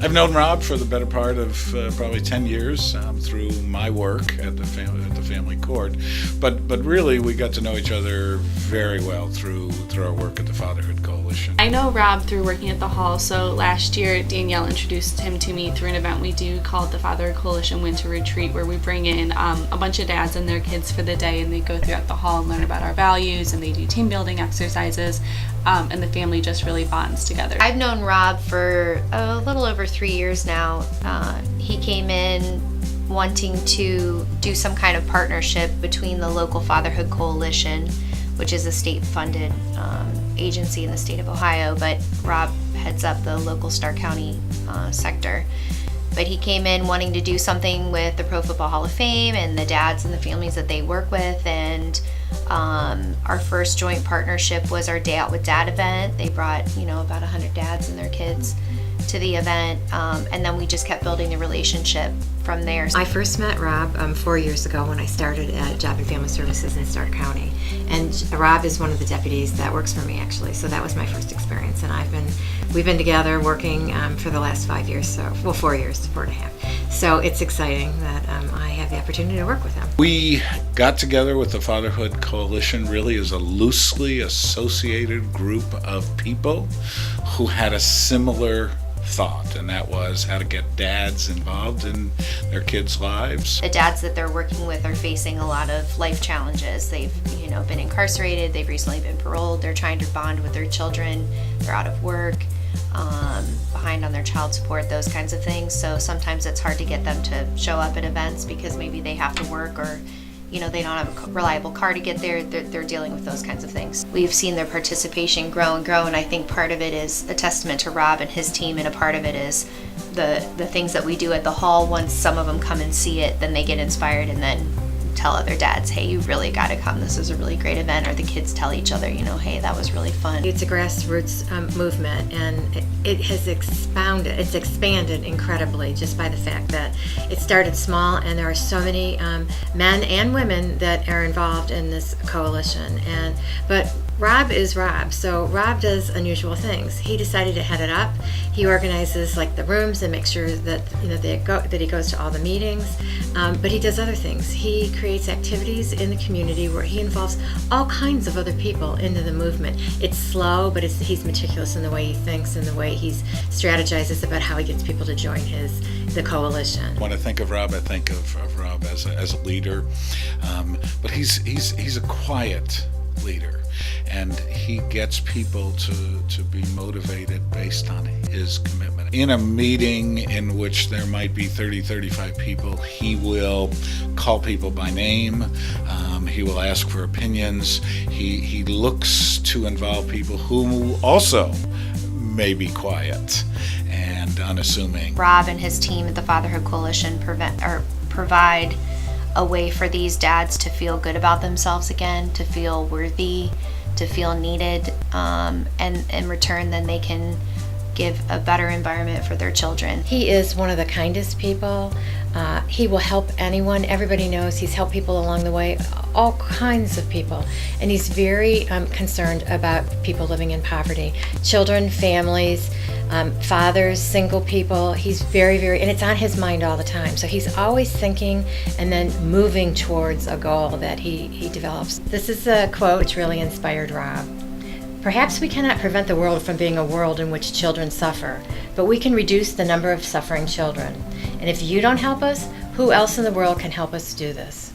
I've known Rob for the better part of probably 10 years through my work at the family court, but really we got to know each other very well through our work at the Fatherhood Coalition. I know Rob through working at the hall, so last year Danielle introduced him to me through an event we do called the Fatherhood Coalition Winter Retreat, where we bring in a bunch of dads and their kids for the day, and they go throughout the hall and learn about our values, and they do team building exercises, and the family just really bonds together. I've known Rob for a little over 3 years now. He came in wanting to do some kind of partnership between the local Fatherhood Coalition, which is a state-funded agency in the state of Ohio, but Rob heads up the local Stark County sector. But he came in wanting to do something with the Pro Football Hall of Fame and the dads and the families that they work with, and our first joint partnership was our Day Out with Dad event. They brought, about 100 dads and their kids to the event, and then we just kept building the relationship from there. I first met Rob 4 years ago when I started at Job and Family Services in Stark County, and Rob is one of the deputies that works for me actually, so that was my first experience, and we've been together working for the last 5 years, 4 years, 4.5. So it's exciting that I have the opportunity to work with him. We got together with the Fatherhood Coalition really as a loosely associated group of people who had a similar thought, and that was how to get dads involved in their kids' lives. The dads that they're working with are facing a lot of life challenges. They've been incarcerated, they've recently been paroled, they're trying to bond with their children, they're out of work, behind on their child support, those kinds of things. So sometimes it's hard to get them to show up at events because maybe they have to work, or they don't have a reliable car to get there. They're dealing with those kinds of things. We've seen their participation grow and grow, and I think part of it is a testament to Rob and his team, and a part of it is the things that we do at the hall. Once some of them come and see it, then they get inspired and then tell other dads, hey, you really got to come, this is a really great event. Or the kids tell each other, hey, that was really fun. It's a grassroots movement, and it has expanded incredibly just by the fact that it started small, and there are so many men and women that are involved in this coalition. But Rob is Rob, so Rob does unusual things. He decided to head it up. He organizes like the rooms and makes sure that that he goes to all the meetings. But he does other things. He creates activities in the community where he involves all kinds of other people into the movement. It's slow, but he's meticulous in the way he thinks and the way he strategizes about how he gets people to join the coalition. When I think of Rob, I think of Rob as a leader, but he's a quiet leader. And he gets people to be motivated based on his commitment. In a meeting in which there might be 30, 35 people, he will call people by name. He will ask for opinions. He looks to involve people who also may be quiet and unassuming. Rob and his team at the Fatherhood Coalition provide a way for these dads to feel good about themselves again, to feel worthy, to feel needed, and in return then they can give a better environment for their children. He is one of the kindest people. He will help anyone. Everybody knows he's helped people along the way, all kinds of people. And he's very concerned about people living in poverty, children, families, fathers, single people. He's very, very, and it's on his mind all the time. So he's always thinking and then moving towards a goal that he develops. This is a quote which really inspired Rob. Perhaps we cannot prevent the world from being a world in which children suffer, but we can reduce the number of suffering children. And if you don't help us, who else in the world can help us do this?